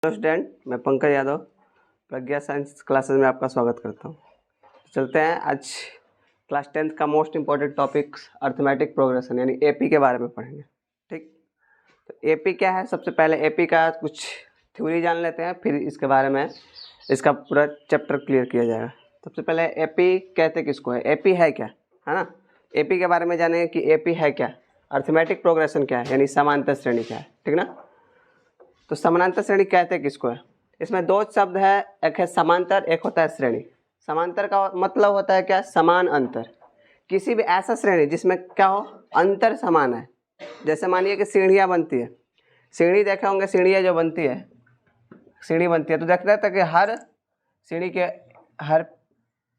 Hello student, मैं पंकज यादव प्रज्ञा science classes में आपका स्वागत करता हूँ। चलते हैं आज क्लास 10th का most important topic arithmetic progression यानी एपी के बारे में पढ़ेंगे। ठीक, तो एपी क्या है? सबसे पहले एपी का कुछ थ्योरी जान लेते हैं, फिर इसके बारे में इसका पूरा चैप्टर क्लियर किया जाएगा। सबसे पहले एपी कहते किसको है, एपी है क्या, है ना। एपी के बारे में जानेंगे कि एपी है क्या, अर्थमेटिक प्रोग्रेशन क्या है, यानी समांतर श्रेणी क्या है। ठीक ना। तो समांतर श्रेणी कहते किसको है? इसमें दो शब्द है, एक है समांतर, एक होता है श्रेणी। समांतर का मतलब होता है क्या? समान अंतर। किसी भी ऐसा श्रेणी जिसमें क्या हो, अंतर समान है। जैसे मानिए कि सीढ़ियाँ बनती है, सीढ़ी देखे होंगे, सीढ़ियाँ जो बनती है, सीढ़ी बनती है तो देखते हैं कि हर सीढ़ी के हर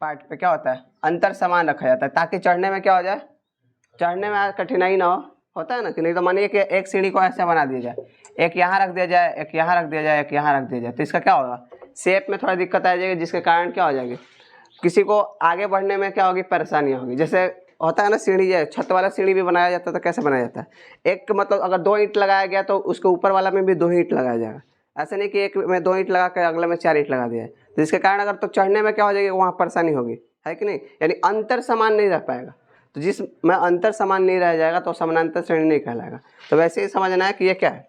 पार्ट पे क्या होता है, अंतर समान रखा जाता है, ताकि चढ़ने में क्या हो जाए, चढ़ने में कठिनाई ना हो। होता है ना कि नहीं। तो मानिए कि एक सीढ़ी को ऐसे बना दिया जाए, एक यहाँ रख दिया जाए, एक यहाँ रख दिया जाए, एक यहाँ रख दिया जाए, तो इसका क्या होगा, शेप में थोड़ा दिक्कत आ जाएगी, जिसके कारण क्या हो जाएगी, किसी को आगे बढ़ने में क्या होगी, परेशानियाँ होगी। जैसे होता है ना, सीढ़ी है, छत वाला सीढ़ी भी बनाया जाता है, तो कैसे बनाया जाता है, एक मतलब अगर 2 ईंट लगाया गया तो उसके ऊपर वाला में भी 2 ईंट लगाया जाएगा। ऐसा नहीं कि एक में 2 ईंट लगा कर अगले में 4 ईंट लगा दिया है, तो जिसके कारण अगर तो चढ़ने में क्या हो जाएगी, वहाँ परेशानी होगी, है कि नहीं। यानी अंतर समान नहीं रह पाएगा। तो जिसमें अंतर समान नहीं रह जाएगा तो समानांतर श्रेणी नहीं कहलाएगा। तो वैसे ही समझना है कि ये क्या है,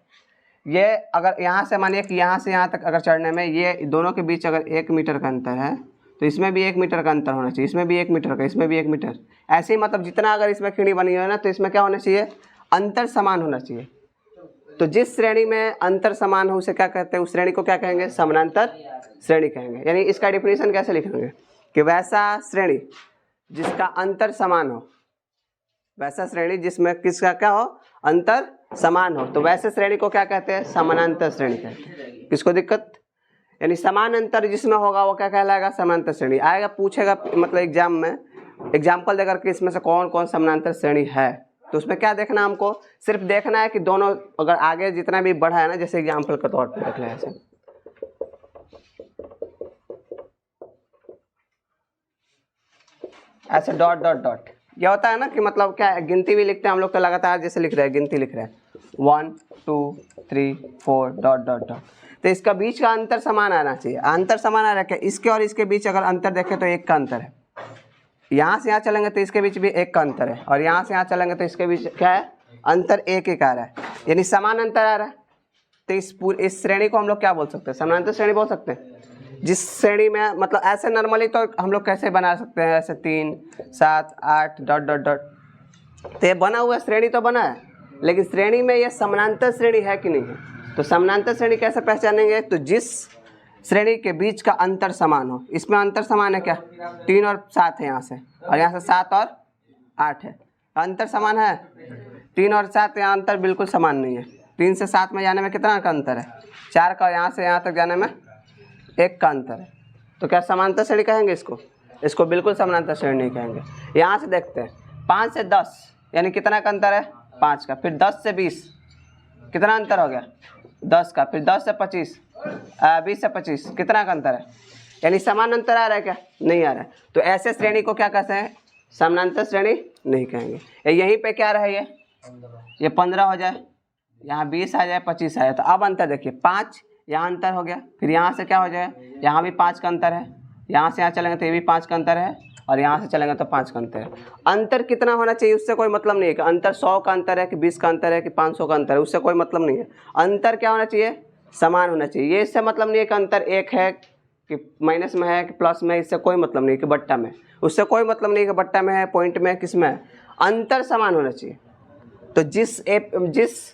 ये अगर यहाँ से मानिए कि यहाँ से यहाँ तक अगर चढ़ने में ये दोनों के बीच अगर 1 मीटर का अंतर है, तो इसमें भी 1 मीटर का अंतर होना चाहिए, इसमें भी 1 मीटर का, इसमें भी 1 मीटर। ऐसे ही मतलब जितना अगर इसमें खिड़ी बनी है ना, तो इसमें क्या होना चाहिए, अंतर समान होना चाहिए। तो जिस श्रेणी में अंतर समान हो उसे क्या कहते हैं, उस श्रेणी को क्या कहेंगे, समानांतर श्रेणी कहेंगे। यानी इसका डिफिनीशन कैसे लिखेंगे कि वैसा श्रेणी जिसका अंतर समान हो, वैसा श्रेणी जिसमें किसका क्या हो, अंतर समान हो, तो वैसे श्रेणी को क्या कहते हैं, समानांतर श्रेणी कहते हैं। किसको दिक्कत, यानी समान अंतर जिसमें होगा वो क्या कहलाएगा, समानांतर श्रेणी। आएगा पूछेगा मतलब एग्जाम में, एग्जाम्पल देकर के इसमें से कौन कौन समानांतर श्रेणी है, तो उसमें क्या देखना, हमको सिर्फ देखना है कि दोनों अगर आगे जितना भी बढ़ा है ना, जैसे एग्जाम्पल के तौर पर देख लें, ऐसे डॉट डॉट डॉट, ये होता है ना कि मतलब क्या है, गिनती भी लिखते हैं हम लोग, तो लगातार जैसे लिख रहे हैं, गिनती लिख रहे हैं 1 2 3 4 डॉट डॉट डॉट। तो इसका बीच का अंतर समान आना चाहिए। अंतर समान आ रहा है, इसके और इसके बीच अगर अंतर देखें तो 1 का अंतर है। यहाँ से यहाँ चलेंगे तो इसके बीच भी 1 का अंतर है, और यहाँ से यहाँ चलेंगे तो इसके बीच क्या है, अंतर 1 आ रहा है, यानी समान अंतर आ रहा है। तो इस श्रेणी को हम लोग क्या बोल सकते हैं, समानांतर श्रेणी बोल सकते हैं। जिस श्रेणी में मतलब ऐसे नॉर्मली तो हम लोग कैसे बना सकते हैं, ऐसे 3 7 8 डॉट डॉट डॉट, तो ये बना हुआ श्रेणी तो बना है, लेकिन श्रेणी में ये समानांतर श्रेणी है कि नहीं है। तो समानांतर श्रेणी कैसे पहचानेंगे, तो जिस श्रेणी के बीच का अंतर समान हो। इसमें अंतर समान है क्या, 3 और 7 है यहाँ से, और यहाँ से 7 और 8 है, अंतर समान है। 3 और 7 यहाँ अंतर बिल्कुल समान नहीं है। 3 से 7 में जाने में कितना का अंतर है, 4 का, यहाँ से यहाँ तक जाने में 1 का अंतर है। तो क्या समानांतर श्रेणी कहेंगे इसको, इसको बिल्कुल समानांतर श्रेणी नहीं कहेंगे। यहाँ से देखते हैं 5 से 10 यानी कितना का अंतर है, 5 का। फिर 10 से 20 कितना अंतर हो गया, 10 का। फिर 10 से 25 20 से 25 कितना का अंतर है, यानी समान अंतर आ रहा है क्या, नहीं आ रहा है। तो ऐसे श्रेणी को क्या कहते हैं, समानांतर श्रेणी नहीं कहेंगे। यहीं पे क्या रहे, ये 15 हो जाए, यहाँ 20 आ जाए, 25 आ जाए, तो अब अंतर देखिए, 5 यहाँ अंतर हो गया। फिर यहाँ से क्या हो जाए, यहाँ भी 5 का अंतर है, यहाँ से यहाँ चलेंगे तो ये भी 5 का अंतर है, और यहाँ से चलेंगे तो 5 का अंतर है। अंतर कितना होना चाहिए उससे कोई मतलब नहीं है कि अंतर 100 का अंतर है कि 20 का अंतर है कि 500 का अंतर है, उससे कोई मतलब नहीं है। अंतर क्या होना चाहिए, समान होना चाहिए। ये इससे मतलब नहीं है कि अंतर 1 है कि माइनस में है कि प्लस में, इससे कोई मतलब नहीं कि बट्टा में, उससे कोई मतलब नहीं कि बट्टा में है, पॉइंट में है, किस में है, अंतर समान होना चाहिए। तो जिस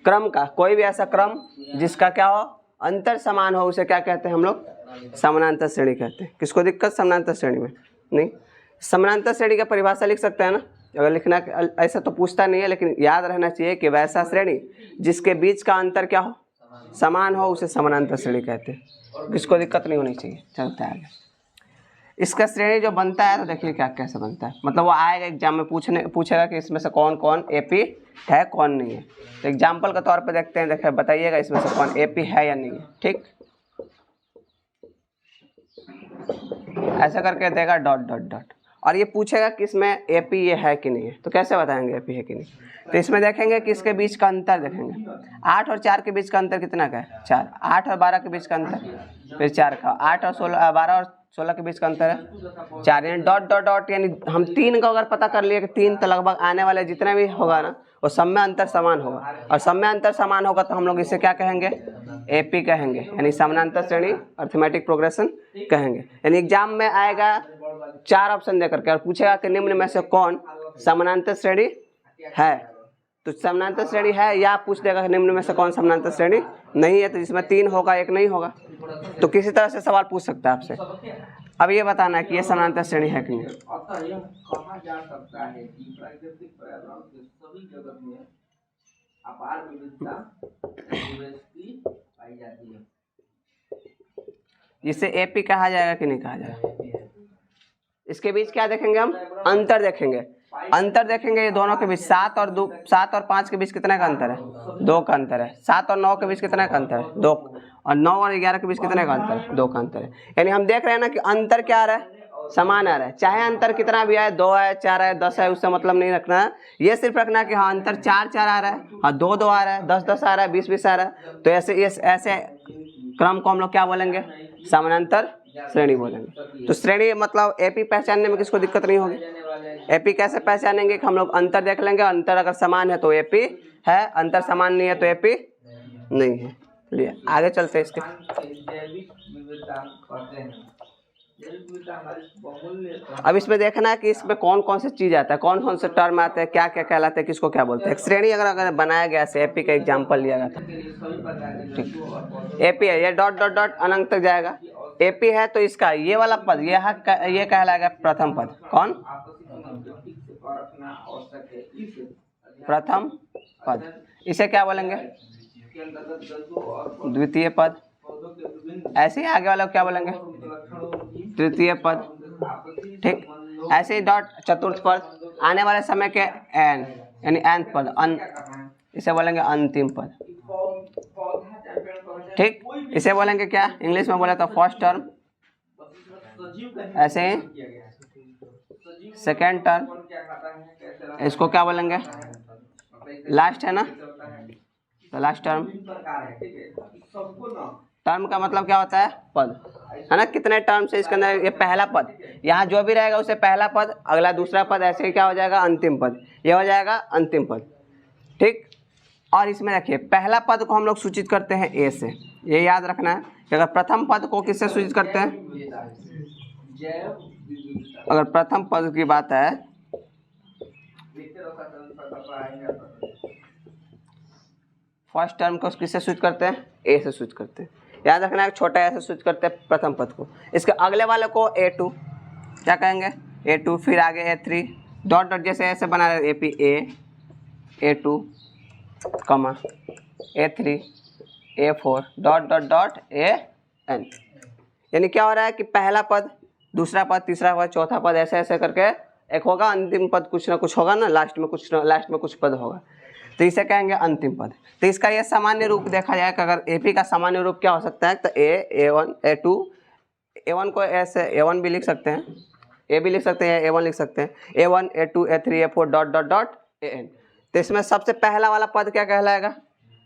क्रम का, कोई भी ऐसा क्रम जिसका क्या हो, अंतर समान हो, उसे क्या कहते हैं हम लोग, समानांतर श्रेणी कहते हैं। किसको दिक्कत, समानांतर श्रेणी में नहीं। समानांतर श्रेणी का परिभाषा लिख सकते हैं ना, अगर लिखना, ऐसा तो पूछता नहीं है, लेकिन याद रहना चाहिए कि वैसा श्रेणी जिसके बीच का अंतर क्या हो, समान हो, उसे समानांतर श्रेणी कहते हैं। किसको दिक्कत नहीं होनी चाहिए। चलता है आगे। इसका श्रेणी जो बनता है तो देखिए क्या कैसे बनता है, मतलब वो आएगा एग्जाम में पूछेगा कि इसमें से कौन कौन एपी है कौन नहीं है। तो एग्जाम्पल के तौर पे देखते हैं, देखिए बताइएगा इसमें से कौन एपी है या नहीं है। ठीक, ऐसा करके देगा डॉट डॉट डॉट, और ये पूछेगा कि इसमें एपी ये है कि नहीं है, तो कैसे बताएंगे एपी है कि नहीं। तो इसमें देखेंगे कि इसके बीच का अंतर देखेंगे, 8 और 4 के बीच का अंतर कितना का है 4, 8 और 12 के बीच का अंतर फिर 4 का, 8 और 16 12 और 16 के बीच का अंतर है 4, यानी डॉट डॉट डॉट, यानी हम 3 का अगर पता कर लिए कि 3, तो लगभग आने वाले जितना भी होगा ना वो सब में अंतर समान होगा, और सब में अंतर समान होगा तो हम लोग इसे क्या कहेंगे एपी कहेंगे, यानी समानांतर श्रेणी अर्थमेटिक प्रोग्रेशन कहेंगे। यानी एग्जाम में आएगा 4 ऑप्शन देकर के और पूछेगा कि निम्न में से कौन समानांतर श्रेणी है, तो समानांतर श्रेणी है, या पूछ देगा निम्न में से कौन समानांतर श्रेणी नहीं है, तो जिसमें 3 होगा 1 नहीं होगा, तो किसी तरह से सवाल पूछ सकता है आपसे। अब ये बताना है कि ये समानांतर श्रेणी है कि नहीं। अतः यह कहा जा सकता है कि प्राकृतिक पर्यावरण के सभी जगत में अपार विविधता पाई जाती है। जिसे एपी कहा जाएगा कि नहीं कहा जाएगा। इसके बीच क्या देखेंगे हम, अंतर देखेंगे, अंतर देखेंगे ये दोनों के बीच 7 और 5 के बीच कितने का अंतर है 2 का अंतर है, 7 और 9 के बीच कितने का अंतर है 2, और 9 और 11 के बीच कितने का अंतर है 2 का अंतर है। यानी हम देख रहे हैं ना कि अंतर क्या आ रहा है समान आ रहा है, चाहे अंतर कितना भी आए 2 है 4 है 10 है, उससे मतलब नहीं रखना है, ये सिर्फ रखना है कि हाँ अंतर 4 4 आ रहा है, हाँ 2 2 आ रहा है, 10 10 आ रहा है, 20 20 आ रहा है, तो ऐसे क्रम को हम लोग क्या बोलेंगे समानांतर श्रेणी बोलेंगे। तो श्रेणी मतलब एपी पहचानने में किसको दिक्कत नहीं होगी। एपी कैसे पहचानेंगे कि हम लोग अंतर देख लेंगे, अंतर अगर समान है तो एपी है, अंतर समान नहीं है तो एपी नहीं है। चलिए आगे चलते हैं इसके। अब इसमें देखना है कि इसमें कौन कौन सी चीज आता है, कौन कौन से टर्म आते हैं, क्या क्या कहलाते हैं, किसको क्या बोलते हैं। श्रेणी अगर बनाया गया है, एपी का एग्जाम्पल लिया गया था, एपी है ये डॉट डॉट डॉट अनंत तक जाएगा, एपी है तो इसका ये वाला पद ये कहलाएगा प्रथम पद। कौन प्रथम पद, इसे क्या बोलेंगे द्वितीय पद, ऐसे ही आगे वाला क्या बोलेंगे तृतीय पद, ठीक। ऐसे ही डॉट चतुर्थ पद, आने वाले समय के एन यानी nth पद इसे बोलेंगे अंतिम पद, ठीक। इसे बोलेंगे क्या इंग्लिश में बोले तो फर्स्ट टर्म, ऐसे ही सेकेंड टर्म, इसको क्या बोलेंगे लास्ट है ना, तो लास्ट टर्म। टर्म का मतलब क्या होता है पद, है ना, कितने टर्म से इसके अंदर ये पहला पद, यहाँ जो भी रहेगा उसे पहला पद, अगला दूसरा पद, ऐसे ही क्या हो जाएगा अंतिम पद, ये हो जाएगा अंतिम पद, ठीक। और इसमें देखिए पहला पद को हम लोग सूचित करते हैं ए से, ये याद रखना है कि अगर प्रथम पद को किससे सूचित करते हैं, अगर प्रथम पद की बात है फर्स्ट टर्म को किससे सूचित करते हैं ए से सूचित करते हैं, याद रखना है छोटा ए से सूचित करते हैं प्रथम पद को। इसके अगले वाले को A2 क्या कहेंगे A2, फिर आगे A3 डॉट डॉट, जैसे ऐसे बना रहे एपी A2 कमा A3 A4 dot dot dot AN, यानी क्या हो रहा है कि पहला पद दूसरा पद तीसरा पद चौथा पद ऐसे ऐसे करके एक होगा, अंतिम पद कुछ ना कुछ होगा ना, लास्ट में कुछ पद होगा, तो इसे कहेंगे अंतिम पद। तो इसका ये सामान्य रूप देखा जाए कि अगर एपी का सामान्य रूप क्या हो सकता है, तो A1 A2, A1 को ऐसे A1 भी लिख सकते हैं, A भी लिख सकते हैं, A1 लिख सकते हैं, A1 A2 A3 A4 dot dot dot AN। तो इसमें सबसे पहला वाला पद क्या कहलाएगा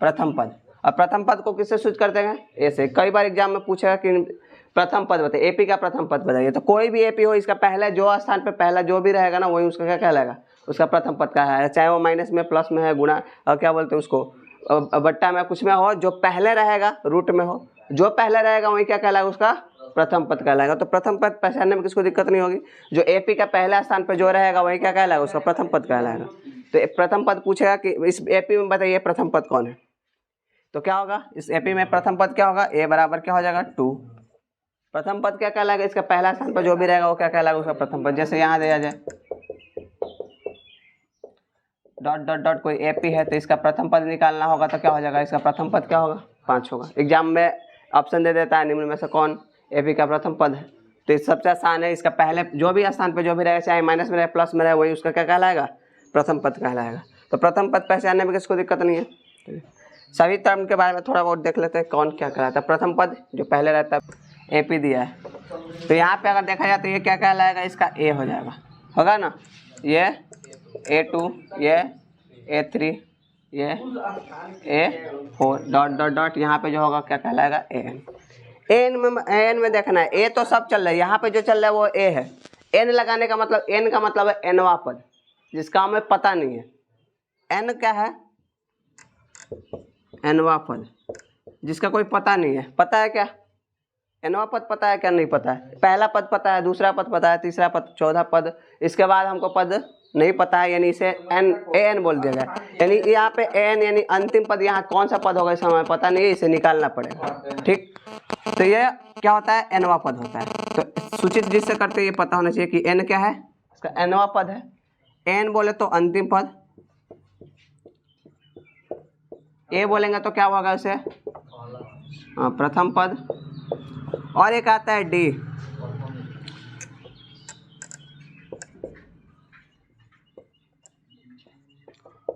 प्रथम पद, और प्रथम पद को किससे सूचित करते हैं ए से। कई बार एग्जाम में पूछेगा कि प्रथम पद बताइए, एपी का प्रथम पद बताइए, तो कोई भी एपी हो इसका पहले जो स्थान पे पहला जो भी रहेगा ना वही उसका क्या कहलाएगा, उसका प्रथम पद का है, चाहे वो माइनस में प्लस में है गुणा और क्या बोलते हैं उसको बट्टा में कुछ में हो, जो पहले रहेगा रूट में हो, जो पहले रहेगा वही क्या कहलाएगा उसका प्रथम पद कहलाएगा। तो प्रथम पद पहचानने में किसको दिक्कत नहीं होगी, जो एपी का पहला स्थान पे जो रहेगा वही क्या कहलाएगा उसका प्रथम पद कहलाएगा। तो प्रथम पद पूछेगा कि इस एपी में बताइए प्रथम पद कौन है, तो क्या होगा इस एपी में प्रथम पद क्या होगा, ए बराबर क्या हो जाएगा 2, प्रथम पद क्या कहलाएगा इसका पहला स्थान पर जो भी रहेगा वो क्या कहलाएगा उसका प्रथम पद। जैसे यहाँ दिया जाए डॉट डॉट डॉट कोई एपी है तो इसका प्रथम पद निकालना होगा, तो क्या हो जाएगा इसका प्रथम पद क्या होगा 5 होगा। एग्जाम में ऑप्शन दे देता है निम्न में से कौन एपी का प्रथम पद है, तो इस सबसे आसान है, इसका पहले जो भी स्थान पे जो भी रहेगा चाहे माइनस में रहे प्लस में रहे वही उसका क्या कहलाएगा प्रथम पद कहलाएगा। तो प्रथम पद पहचानने में किसको दिक्कत नहीं है। सभी टर्म के बारे में थोड़ा बहुत देख लेते हैं कौन क्या कहलाता है। प्रथम पद जो पहले रहता है एपी दिया है, तो यहाँ पे अगर देखा जाए तो ये क्या कहलाएगा, इसका ए हो जाएगा, होगा ना, ये A2, ये A3, ये A4 डॉट डॉट डॉट, यहाँ पे जो होगा क्या कहलाएगा AN। एन में देखना है, ए तो सब चल रहा है, यहाँ पे जो चल रहा है वो ए है। एन लगाने का मतलब, एन का मतलब है एनवा पद, जिसका हमें पता नहीं है। एन क्या है, एनवा पद, जिसका कोई पता नहीं है। पता है क्या, एनवा पद पता है क्या, नहीं पता है। पहला पद पता है, दूसरा पद पता है, तीसरा पद, चौथा पद, इसके बाद हमको पद नहीं पता है, यानी इसे एन बोल दिया गया। यानी यहाँ पे एन यानी अंतिम पद, यहाँ कौन सा पद होगा इसे हमें पता नहीं है, इसे निकालना पड़ेगा। ठीक, तो ये क्या होता है, एनवा पद होता है। तो सूचित जिससे करते ये पता होना चाहिए कि एन क्या है, इसका एनवा पद है। एन बोले तो अंतिम पद, ए बोलेंगे तो क्या होगा उसे, प्रथम पद। और एक आता है डी,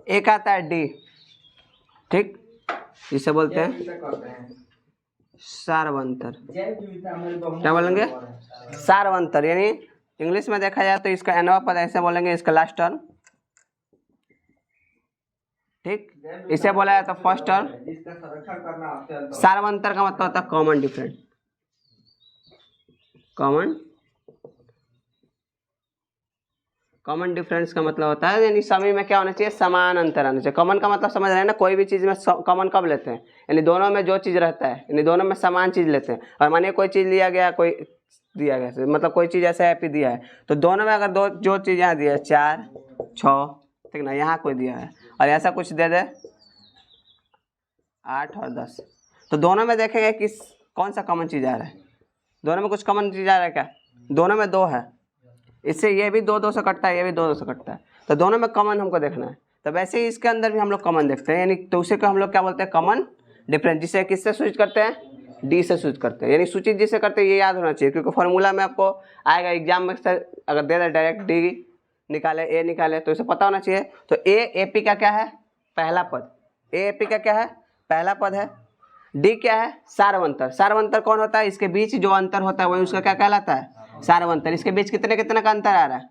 एक आता है डी, ठीक, जिसे बोलते हैं सारवंतर। क्या बोलेंगे, सारवंतर, यानी इंग्लिश में देखा जाए तो इसका एनवा पद ऐसे बोलेंगे, इसका लास्ट टर्म, ठीक, इसे बोला जाता है फर्स्ट टर्म। सारवंतर का मतलब होता है कॉमन डिफरेंट, कॉमन डिफरेंस का मतलब होता है, यानी सभी में क्या होना चाहिए, समान अंतर आना चाहिए। कॉमन का मतलब समझ रहे हैं ना, कोई भी चीज़ में कॉमन कब लेते हैं, यानी दोनों में जो चीज़ रहता है, यानी दोनों में समान चीज़ लेते हैं। और मानिए कोई चीज़ लिया गया, कोई दिया गया, मतलब कोई चीज़ ऐसे हैप्पी दिया है, तो दोनों में अगर दो जो चीज़ यहाँ दिया है 4, 6, ठीक ना, यहाँ कोई दिया है और ऐसा कुछ दे दे 8 और 10, तो दोनों में देखेंगे कि कौन सा कॉमन चीज़ आ रहा है। दोनों में कुछ कॉमन चीज़ आ रहा है क्या, दोनों में 2 है, इससे ये भी 2 2 से कटता है, ये भी 2 2 से कटता है, तो दोनों में कॉमन हमको देखना है। तो वैसे ही इसके अंदर भी हम लोग कॉमन देखते हैं, यानी तो उसे को हम लोग क्या बोलते हैं, कॉमन डिफरेंस, जिसे किससे सूचित करते हैं, डी से सूचित करते हैं। यानी सूचित जिसे करते हैं ये याद होना चाहिए, क्योंकि फॉर्मूला में आपको आएगा एग्जाम में, अगर दे दे डायरेक्ट डी निकाले, ए निकाले, तो इसे पता होना चाहिए। तो ए पी का क्या है, पहला पद, ए पी का क्या है, पहला पद है। डी क्या है, सारवंतर। सारवंतर कौन होता है, इसके बीच जो अंतर होता है वही उसका क्या कहलाता है, सारवंतर। इसके बीच कितने कितने का अंतर आ रहा है,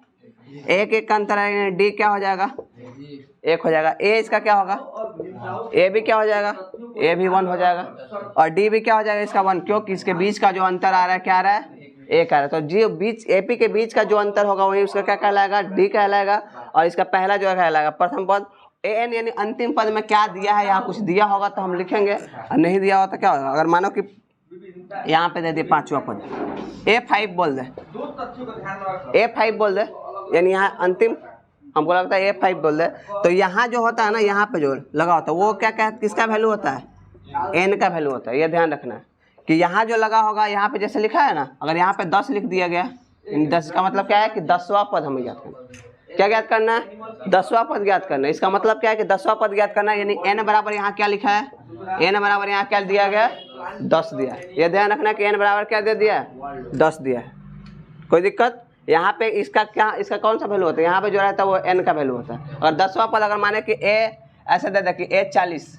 1 1 का अंतर है, डी क्या हो जाएगा, 1 हो जाएगा। ए इसका क्या होगा, ए भी क्या हो जाएगा, ए भी 1 हो जाएगा, और डी भी क्या हो जाएगा इसका 1, क्योंकि इसके बीच का जो अंतर आ रहा है क्या आ रहा है, 1 आ रहा है। तो जी बीच एपी के बीच का जो अंतर होगा वही उसका क्या कहलाएगा, डी कहलाएगा, और इसका पहला जो कहलाएगा प्रथम पद। एन यानी अंतिम पद में क्या दिया है, यहाँ कुछ दिया होगा तो हम लिखेंगे, और नहीं दिया होगा तो क्या होगा। अगर मानो कि यहाँ पे दे दिए 5वां पद, A5 बोल दे, A5 बोल दे, यानी यहाँ अंतिम हमको लगता है A5 बोल दे, तो यहाँ जो होता है ना, यहाँ पे जो लगा होता है वो क्या किसका वैल्यू होता है, n का वैल्यू होता है। ये ध्यान रखना है कि यहाँ जो लगा होगा, यहाँ पे जैसे लिखा है ना, अगर यहाँ पे 10 लिख दिया गया, 10 का मतलब क्या है कि 10वां पद हमें ज्ञात करना है। क्या ज्ञात करना है, 10वां पद ज्ञात करना है। इसका मतलब क्या है कि 10वां पद ज्ञात करना है, यानी n बराबर यहाँ क्या लिखा है, n बराबर यहाँ क्या दिया गया, 10 दिया है। ये ध्यान रखना है कि n बराबर क्या दे दिया है, 10 दिया है। कोई दिक्कत, यहाँ पे इसका क्या, इसका कौन सा वैल्यू होता है, यहाँ पे जो रहता है वो n का वैल्यू होता है। और 10वां पद अगर माने कि a ऐसे दे दे कि A40,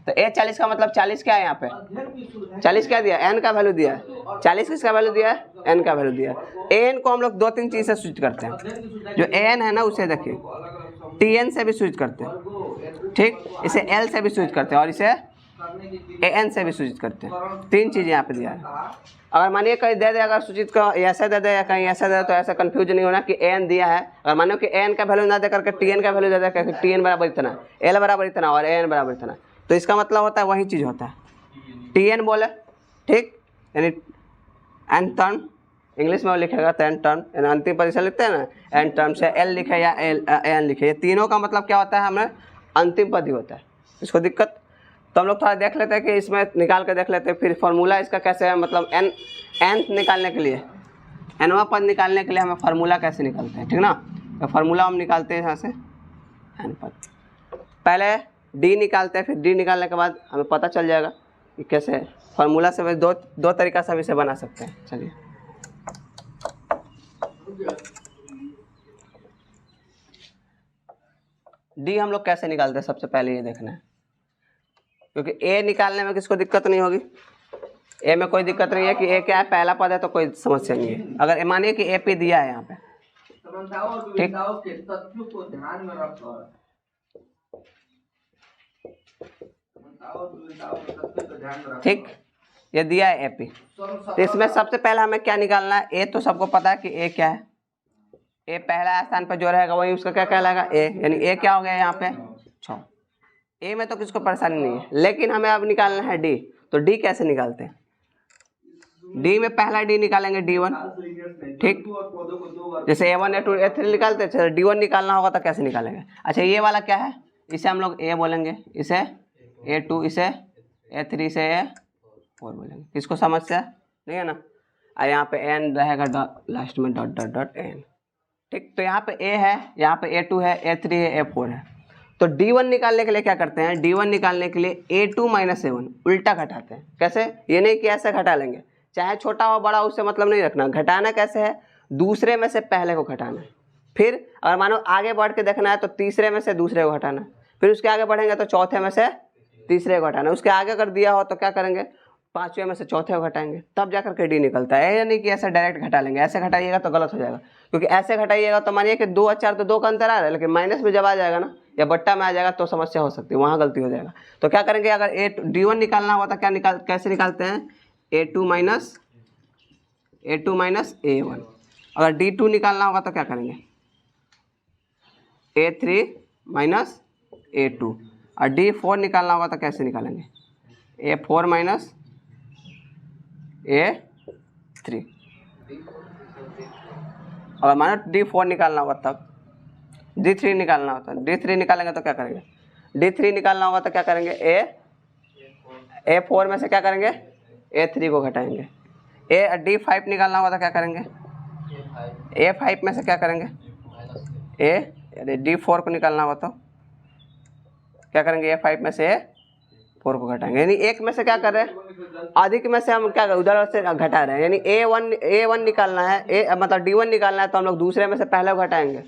तो A40 का मतलब 40 क्या है, यहाँ पे 40 क्या दिया, n का वैल्यू दिया है। 40 किसका वैल्यू दिया है, n का वैल्यू दिया है। an को हम लोग 2-3 चीज़ से सूचित करते हैं। जो an है ना, उसे देखिए tn से भी सूचित करते हैं, ठीक, इसे l से भी सूचित करते हैं, और इसे an से भी सूचित करते हैं। 3 चीज़ें यहाँ पे दिया है। अगर मानिए कहीं दे दे, अगर सूचित का ऐसे दे दे या कहीं ऐसे दे, तो ऐसा कंफ्यूज नहीं होना कि an दिया है। अगर मानो कि an का वैल्यू ना दे करके tn का वैल्यू दे दे, क्योंकि tn बराबर इतना, l बराबर इतना और an बराबर इतना, तो इसका मतलब होता है वही चीज़ होता है, tn बोले, ठीक, यानी n टर्म, इंग्लिश में लिखेगा तो n टर्म, यानी अंतिम पद से लिखते हैं ना, n टर्म से l लिखे या n लिखे, ये तीनों का मतलब क्या होता है, हमें अंतिम पद ही होता है। इसको दिक्कत, तो हम लोग थोड़ा देख लेते हैं कि इसमें निकाल के देख लेते हैं। फिर फार्मूला इसका कैसे है, मतलब n निकालने के लिए, nवां पद निकालने के लिए हमें फार्मूला कैसे निकालते हैं, ठीक ना। तो फार्मूला हम निकालते हैं यहाँ से, n पद पहले d निकालते हैं, फिर d निकालने के बाद हमें पता चल जाएगा कि कैसे फार्मूला से दो तरीका से हम इसे बना सकते हैं। चलिए d हम लोग कैसे निकालते हैं, सबसे पहले ये देखना है, क्योंकि a निकालने में किसको दिक्कत नहीं होगी, ए में कोई दिक्कत नहीं है कि ए क्या है, पहला पद है तो कोई समस्या नहीं है। अगर मानिए कि ए पी दिया है यहाँ पे, समानताओं और विविधताओं के तथ्यों को ध्यान में रखकर ठीक, ये दिया है ए पी। तो इसमें सबसे पहले हमें क्या निकालना है, ए तो सबको पता है कि ए क्या है, ए पहला स्थान पर जो रहेगा वही उसका क्या कहलाएगा, ए, यानी ए क्या हो गया यहाँ पे 6। ए में तो किसको परेशानी नहीं है, लेकिन हमें अब निकालना है डी। तो डी कैसे निकालते हैं, डी में पहला डी निकालेंगे D1, ठीक, जैसे A1 A2 A3 निकालते हैं, D1 निकालना होगा तो कैसे निकालेंगे। अच्छा ये वाला क्या है, इसे हम लोग A बोलेंगे, इसे A2, इसे A3, इसे A4 बोलेंगे। किसको समस्या नहीं है ना। और यहाँ पे n रहेगा लास्ट में डॉट डॉट डॉट n, ठीक। तो यहाँ पे A है, यहाँ पे A2 है, A3 है, A4 है। तो D1 निकालने के लिए क्या करते हैं, D1 निकालने के लिए A2 - A1 उल्टा घटाते हैं। कैसे, ये नहीं कि ऐसे घटा लेंगे, चाहे छोटा हो बड़ा उससे मतलब नहीं रखना। घटाना कैसे है, दूसरे में से पहले को घटाना है। फिर अगर मानो आगे बढ़ के देखना है तो तीसरे में से दूसरे को घटाना है, फिर उसके आगे बढ़ेंगे तो चौथे में से तीसरे को घटाना है। उसके आगे अगर दिया हो तो क्या करेंगे, पांचवें में से चौथे को घटाएंगे, तब जाकर के डी निकलता है। या नहीं कि ऐसे डायरेक्ट घटा लेंगे, ऐसे घटाइएगा तो गलत हो जाएगा, क्योंकि ऐसे घटाइएगा तो मानिए कि 2 और 4 तो 2 का अंतर आ रहा है, लेकिन माइनस में जब आ जाएगा ना या बट्टा में आ जाएगा तो समस्या हो सकती है, वहाँ गलती हो जाएगा। तो क्या करेंगे, अगर D1 निकालना होगा तो क्या कैसे निकालते हैं, A2 - A1। अगर D2 निकालना होगा तो क्या करेंगे, A3 - A2। और D4 निकालना होगा तो कैसे निकालेंगे, A4 - A3। अगर मानो D4 निकालना होगा तब, D3 निकालना होता है, D3 निकालेंगे तो क्या करेंगे, D3 निकालना होगा तो क्या करेंगे, A4 में से क्या करेंगे, A3 को घटाएंगे। D5 निकालना होगा तो क्या करेंगे, A5 में से क्या करेंगे, यदि D4 को निकालना होगा तो क्या करेंगे, A5 में से A4 को घटाएंगे। यानी एक में से क्या कर रहे हैं, अधिक में से हम क्या कर उधर से घटा रहे हैं। यानी A1 निकालना है, मतलब D1 निकालना है तो हम लोग दूसरे में से पहले को घटाएंगे।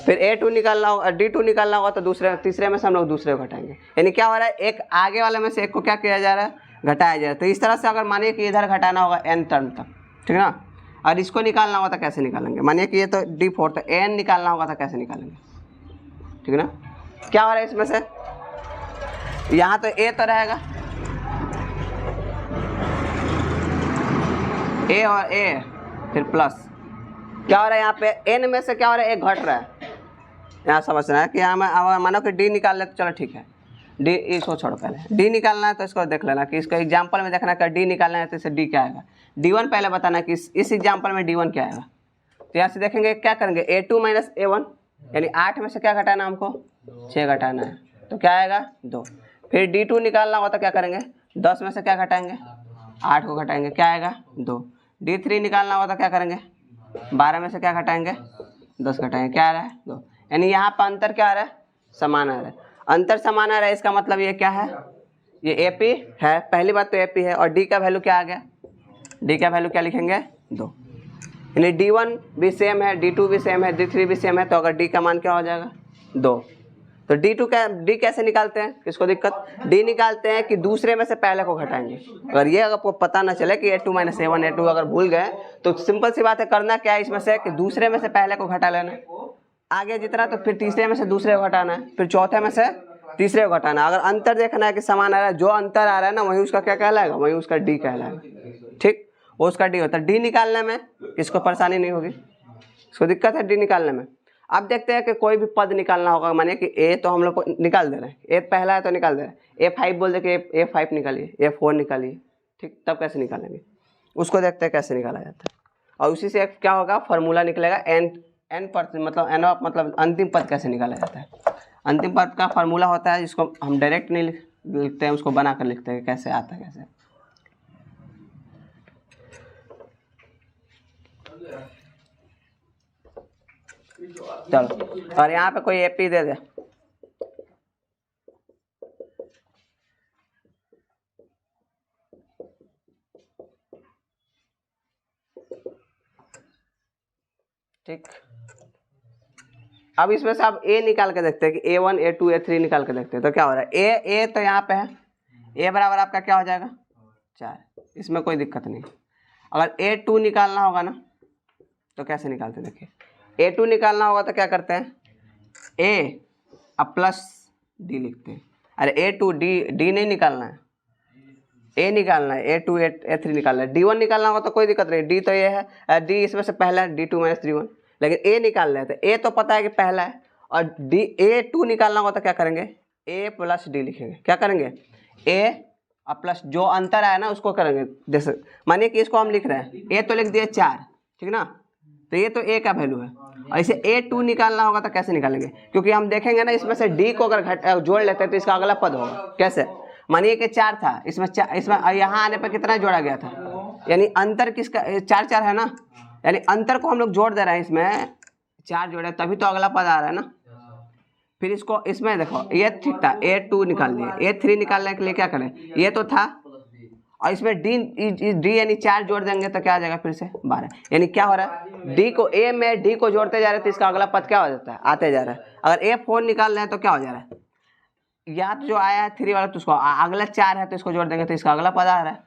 फिर A2 निकालना होगा, D2 निकालना होगा तो तीसरे में से हम लोग दूसरे को घटाएंगे। यानी क्या हो रहा है, एक आगे वाले में से एक को क्या किया जा रहा है, घटाया जा रहा है। तो इस तरह से अगर मानिए कि इधर घटाना होगा n टर्म तक, ठीक है ना। और इसको निकालना होगा तो कैसे निकालेंगे, मानिए कि ये तो D4 तो n निकालना होगा तो कैसे निकालेंगे, ठीक है ना। क्या हो रहा है इसमें से, यहाँ तो A तो रहेगा, A और A फिर प्लस, क्या हो रहा है यहाँ पे n में से क्या हो रहा है, एक घट रहा है। यहाँ समझना है कि यहाँ मानो कि D निकाल ले तो चलो ठीक है, D इसको छोड़ो, पहले D निकालना है तो इसको देख लेना कि इसको एग्जाम्पल में देखना कि D निकालना है तो इसे D क्या आएगा। D1 पहले बताना कि इस एग्जाम्पल में D1 क्या आएगा। तो यहाँ से देखेंगे क्या करेंगे, A2 - A1, यानी 8 में से क्या घटाना है हमको, 6 घटाना है, तो क्या आएगा 2। फिर D2 निकालना होगा तो क्या करेंगे, 10 में से क्या घटाएंगे, 8 को घटाएंगे, क्या आएगा 2। D3 निकालना होगा तो क्या करेंगे, 12 में से क्या घटाएंगे, 10 घटाएंगे, क्या आ रहा है 2। यानी यहाँ पर अंतर क्या आ रहा है, समान आ रहा है। अंतर समान आ रहा है, इसका मतलब ये क्या है, ये AP है, पहली बात तो AP है। और D का वैल्यू क्या आ गया, D का वैल्यू क्या लिखेंगे 2। यानी D1 भी सेम है, D2 भी सेम है, D3 भी सेम है, तो अगर D का मान क्या हो जाएगा 2। तो D कैसे निकालते हैं, किसको दिक्कत, D निकालते हैं कि दूसरे में से पहले को घटाएंगे। अगर ये आपको पता ना चले कि A2 - A1 A2 अगर भूल गए तो सिंपल सी बात है, करना क्या है इसमें से कि दूसरे में से पहले को घटा लेना, आगे जितना तो फिर तीसरे में से दूसरे को घटाना है, फिर चौथे में से तीसरे को घटाना। अगर अंतर देखना है कि समान आ रहा है, जो अंतर आ रहा है ना वही उसका क्या कहलाएगा, वही उसका D कहलाएगा, ठीक, वो उसका D होता है। D निकालने में किसको परेशानी नहीं होगी, इसको दिक्कत है D निकालने में। अब देखते हैं कि कोई भी पद निकालना होगा, मानिए कि A तो हम लोग को निकाल दे रहे हैं, A पहला है तो निकाल दे रहे हैं, A5 बोल दे कि A5 निकालिए, A4 निकालिए, ठीक, तब कैसे निकालेंगे उसको देखते हैं कैसे निकाला जाता है। और उसी से क्या होगा, फार्मूला निकलेगा n पर, मतलब अंतिम पद कैसे निकाला जाता है। अंतिम पद का फार्मूला होता है जिसको हम डायरेक्ट नहीं लिखते हैं, उसको बना कर लिखते हैं, कैसे आता है कैसे। चलो, और यहाँ पे कोई AP दे दे, ठीक। अब इसमें से आप A निकाल के देखते हैं कि A1 A2 A3 निकाल के देखते हैं तो क्या हो रहा है, A तो यहाँ पे है, A बराबर आपका क्या हो जाएगा 4, इसमें कोई दिक्कत नहीं। अगर A2 निकालना होगा ना तो कैसे निकालते हैं, देखिए A2 निकालना होगा तो क्या करते हैं, A अब प्लस D लिखते हैं। अरे A2 D नहीं निकालना है, A निकालना है, A2 A3 निकालना है। D1 निकालना होगा तो कोई दिक्कत नहीं, D तो ये है, D इसमें से पहला है, D2 - D1, लेकिन A निकालना है तो A तो पता है कि पहला है, और A2 निकालना होगा तो क्या करेंगे, A प्लस D लिखेंगे। क्या करेंगे, A और प्लस जो अंतर आया ना उसको करेंगे। जैसे मानिए कि इसको हम लिख रहे हैं, A तो लिख दिए 4, ठीक ना, तो ये तो A का वैल्यू है, और इसे A2 निकालना होगा तो कैसे निकालेंगे, क्योंकि हम देखेंगे ना इसमें से D को अगर जोड़ लेते हैं तो इसका अगला पद होगा। कैसे, मानिए कि 4 था, इसमें यहाँ आने पर कितना जोड़ा गया था, यानी अंतर किसका, 4 है ना, यानी अंतर को हम लोग जोड़ दे रहे हैं, इसमें 4 जोड़े तभी तो अगला पद आ रहा है ना। फिर इसको इसमें देखो, ये ठीक था, A2 निकाल दिए, A3 निकालने के लिए क्या करें, ये तो था, और इसमें D यानी 4 जोड़ देंगे तो क्या आ जाएगा, फिर से 12, यानी क्या हो रहा है, D को A में D को जोड़ते जा रहे हैं तो इसका अगला पद क्या हो जाता है, आते जा रहा है। अगर A4 निकाल रहे हैं तो क्या हो जा रहा है, या तो जो आया है 3 वाला तो उसको अगला 4 है तो इसको जोड़ देंगे तो इसका अगला पद आ रहा है।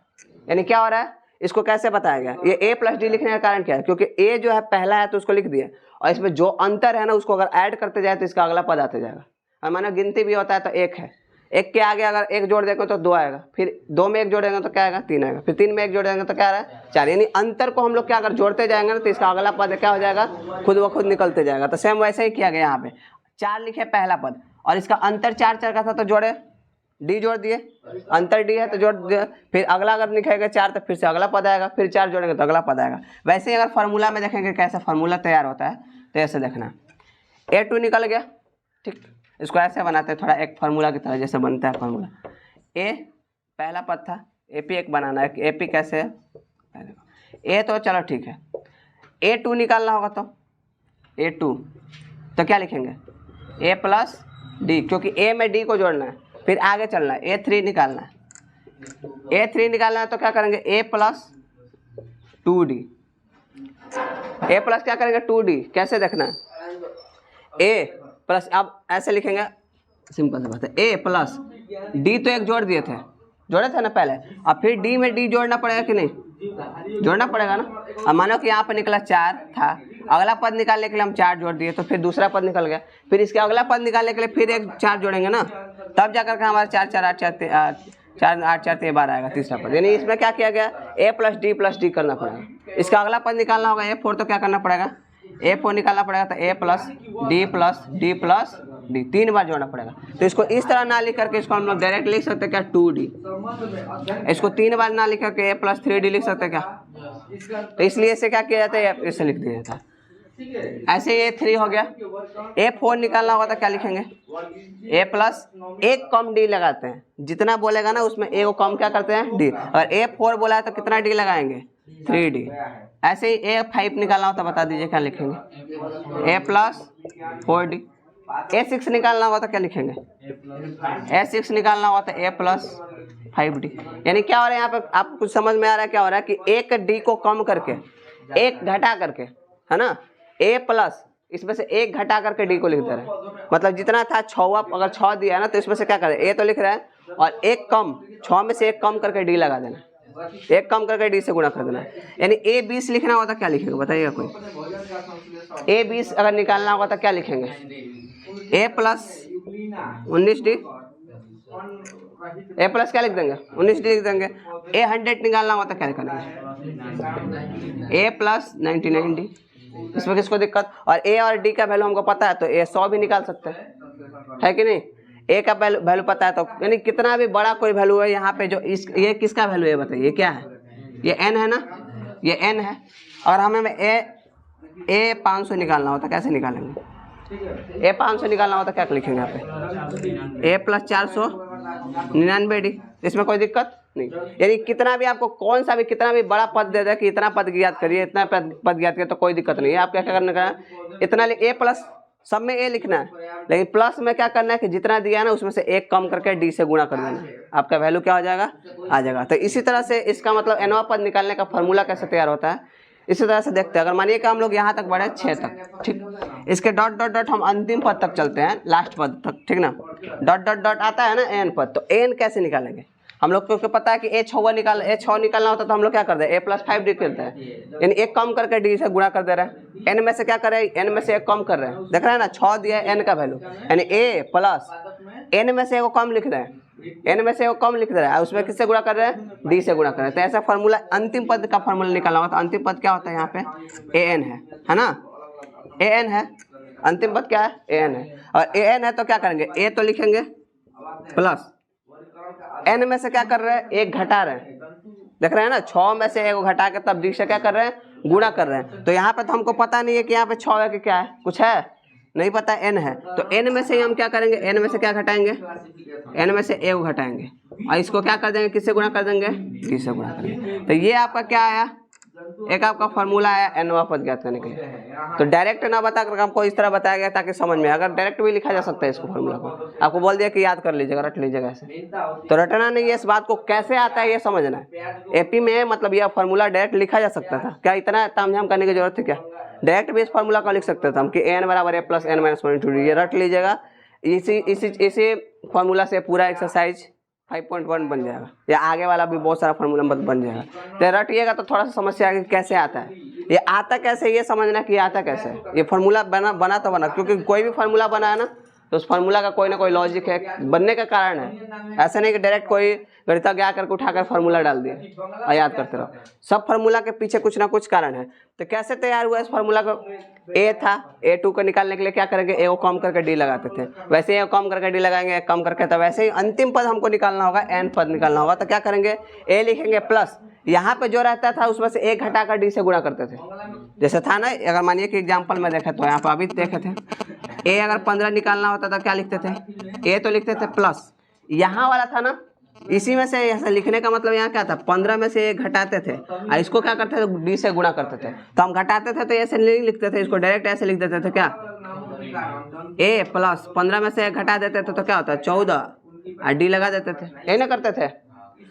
यानी क्या हो रहा है, इसको कैसे बताया गया, ये A प्लस D लिखने का कारण क्या है, क्योंकि A जो है पहला है तो उसको लिख दिया, और इसमें जो अंतर है ना उसको अगर ऐड करते जाए तो इसका अगला पद आते जाएगा। और मानो गिनती भी होता है तो 1 है, 1 के आगे अगर 1 जोड़ देंगे तो 2 आएगा, फिर 2 में 1 जोड़ेंगे तो क्या आएगा, 3 आएगा, फिर 3 में 1 जोड़ेंगे तो क्या आ रहा है, 4। यानी अंतर को हम लोग क्या अगर जोड़ते जाएंगे ना तो इसका अगला पद क्या हो जाएगा, खुद ब खुद निकलते जाएगा। तो सेम वैसे ही किया गया, यहाँ पे 4 लिखे पहला पद, और इसका अंतर 4 का था तो जोड़े, D जोड़ दिए, अंतर D है तो जोड़ दिया, फिर अगला अगर लिखेगा 4 तो फिर से अगला पद आएगा, फिर 4 जोड़ेंगे तो अगला पद आएगा। वैसे ही अगर फार्मूला में देखेंगे कैसे फार्मूला तैयार होता है तो ऐसे देखना, A2 निकल गया, ठीक, इसको ऐसे बनाते हैं थोड़ा एक फार्मूला की तरह जैसे बनता है फार्मूला। A पहला पद था, AP1 बनाना है, AP कैसे है, A तो चलो ठीक है, A2 निकालना होगा तो A2 तो क्या लिखेंगे, A प्लस D, क्योंकि A में D को जोड़ना है, फिर आगे चलना है, A3 निकालना है, A3 निकालना है तो क्या करेंगे, A plus 2D, A plus क्या करेंगे 2D, कैसे देखना है, A प्लस, अब ऐसे लिखेंगे, सिंपल सी बात है, A प्लस D तो 1 जोड़ दिए थे, जोड़े थे ना पहले, अब फिर D में D जोड़ना पड़ेगा कि नहीं, जोड़ना पड़ेगा ना। अब मानो कि यहाँ पर निकला 4 था, अगला पद निकालने के लिए हम 4 जोड़ दिए तो फिर दूसरा पद निकल गया, फिर इसके अगला पद निकालने के लिए फिर एक 4 जोड़ेंगे ना, तब जाकर के हमारा 4 4 8 4 8 4 13 12 आएगा तीसरा पद। यानी इसमें क्या किया गया, A प्लस D करना पड़ेगा। इसका अगला पद निकालना होगा A4 तो क्या करना पड़ेगा, A4 निकालना पड़ेगा तो A plus D plus D 3 बार जोड़ना पड़ेगा। तो इसको इस तरह ना लिख करके इसको हम लोग डायरेक्ट लिख सकते हैं क्या, 2D, इसको 3 बार ना लिख करके A प्लस 3D लिख सकते हैं क्या, तो इसलिए इसे क्या किया जाता है, इसे लिख दिया जाता है। ऐसे ये 3 हो गया। A4 निकालना होगा तो क्या लिखेंगे, A प्लस 1 कम D लगाते हैं, जितना बोलेगा ना उसमें A को कम क्या करते हैं, D। अगर A4 बोला है तो कितना D लगाएंगे, 3D। ऐसे ही A5 निकालना होता बता दीजिए क्या लिखेंगे, A प्लस 4D। A6 निकालना होगा तो क्या लिखेंगे, A6 निकालना होगा तो A प्लस 5D। यानी क्या हो रहा है यहाँ पे, आप कुछ समझ में आ रहा है क्या हो रहा है कि एक D को कम करके, एक घटा करके, है ना, A प्लस इसमें से 1 घटा करके D को लिख दे रहे हैं। मतलब जितना था 6, अगर 6 दिया है ना तो इसमें से क्या करें, A तो लिख रहा है, और 1 कम, 6 में से 1 कम करके D लगा देना, 1 कम करके D से गुणा कर देना। यानी A20 लिखना होता क्या लिखेंगे बताइएगा कोई, A20 अगर निकालना होगा तो क्या लिखेंगे, A plus 19D, A plus क्या लिख देंगे, 19D लिख देंगे। A100 निकालना होता क्या लिखेंगे, A प्लस 99D। इसमें किसको दिक्कत, और A और D का वैल्यू हमको पता है तो A 100 भी निकाल सकते हैं, है कि नहीं। A का वैल्यू पता है तो यानी कितना भी बड़ा कोई वैल्यू है यहाँ पे, जो इस ये किसका वैल्यू है बताइए, क्या है, ये n है ना, ये n है। और हमें A 500 निकालना होता कैसे निकालेंगे, A 500 निकालना होता क्या लिखेंगे यहाँ पे, A प्लस 499D। इसमें कोई दिक्कत नहीं। यानी कितना भी आपको कौन सा भी कितना भी बड़ा पद दे दे कि इतना पद ज्ञात करिए, इतना पद ज्ञात करिए, तो कोई दिक्कत नहीं है। आप क्या करना है, इतना A प्लस, सब में A लिखना है, लेकिन प्लस में क्या करना है कि जितना दिया है ना उसमें से 1 कम करके D से गुणा कर देना, आपका वैल्यू क्या हो जाएगा, आ जाएगा। तो इसी तरह से इसका मतलब nवां पद निकालने का फॉर्मूला कैसे तैयार होता है, इसी तरह से देखते हैं। अगर मानिए कि हम लोग यहाँ तक बढ़े 6 तक, ठीक, इसके डॉट डॉट डॉट हम अंतिम पद तक चलते हैं, लास्ट पद तक, ठीक ना। डॉट डॉट डॉट आता है ना n पद, तो n कैसे निकालेंगे, हम लोग को पता है कि a 6 निकालना होता तो हम लोग क्या करते हैं, a + 5 डी करते हैं, यानी एक कम करके d से गुणा कर दे रहे हैं। n में से क्या कर रहे हैं, n में से एक कम कर रहे हैं, देख रहे हैं ना 6 दिया है n का वैल्यू, यानी a + n में से एक कम लिख रहे हैं, n में से एक कम लिख रहे हैं, उसमें किससे गुणा कर रहे हैं, d से गुणा कर रहे हैं। तो ऐसा फार्मूला अंतिम पद का फार्मूला निकालना होगा। तो अंतिम पद क्या होता है यहाँ पे an है ना, an है, अंतिम पद क्या है an है, और an है तो क्या करेंगे, a तो लिखेंगे प्लस n में से क्या कर रहे हैं, एक घटा रहे हैं, देख रहे हैं ना 6 में से एक घटा के तब d से क्या कर रहे हैं, गुणा कर रहे हैं। तो यहाँ पे तो हमको पता नहीं है कि यहाँ पे 6 है कि क्या है, कुछ है नहीं पता, n है, तो n में से हम क्या करेंगे, n में से क्या घटाएंगे, n में से एक घटाएंगे और इसको क्या कर देंगे, किससे गुणा कर देंगे, d से गुणा करेंगे। तो ये आपका क्या आया, एक आपका फार्मूला आया nवां पद ज्ञात करने के लिए। तो डायरेक्ट ना बता कर हमको इस तरह बताया गया ताकि समझ में, अगर डायरेक्ट भी लिखा जा सकता है इसको फार्मूला को, आपको बोल दिया कि याद कर लीजिएगा, रट लीजिएगा ऐसे, तो रटना नहीं है, इस बात को कैसे आता है ये समझना है। एपी में मतलब यह फार्मूला डायरेक्ट लिखा जा सकता था क्या, इतना तामझाम करने की जरूरत थी क्या, डायरेक्ट भी इस फार्मूला को लिख सकते थे हम कि n = a + n - 1 × d, ये रट लीजिएगा। इसी फार्मूला से पूरा एक्सरसाइज 5.1 बन जाएगा, या आगे वाला भी बहुत सारा फार्मूला बन जाएगा। तो रटिएगा तो थोड़ा सा समस्या आएगी कैसे आता है, ये आता कैसे, ये समझना कि आता कैसे है। ये फार्मूला बना तो बना, क्योंकि कोई भी फार्मूला बना है ना तो उस फार्मूला का कोई ना कोई लॉजिक है, बनने का कारण है। ऐसा नहीं कि डायरेक्ट कोई गणितज्ञ आकर के उठाकर फार्मूला डाल दिए और याद करते रहो, सब फार्मूला के पीछे कुछ ना कुछ कारण है। तो कैसे तैयार हुआ इस फार्मूला को, a था, a2 को निकालने के लिए क्या करेंगे, a को कम करके d लगाते थे, वैसे a को कम करके d लगाएंगे, कम करके, तो वैसे ही अंतिम पद हमको निकालना होगा, n पद निकालना होगा। तो क्या करेंगे, a लिखेंगे प्लस, यहाँ पे जो रहता था उसमें से एक घटाकर d से गुणा करते थे। जैसे था ना, अगर मानिए कि एग्जाम्पल में देखे तो यहाँ पर अभी देखे थे, a अगर 15 निकालना होता था क्या लिखते थे, a तो लिखते थे प्लस, यहाँ वाला था ना, इसी में से ऐसा लिखने का मतलब यहाँ क्या था, 15 में से एक घटाते थे और इसको क्या करते थे, d से गुणा करते थे। तो हम घटाते थे तो ऐसे नहीं लिखते थे, इसको डायरेक्ट ऐसे लिख देते थे क्या, a + 15 में से एक घटा देते थे तो क्या होता है 14 और d लगा देते थे, यही ना करते थे।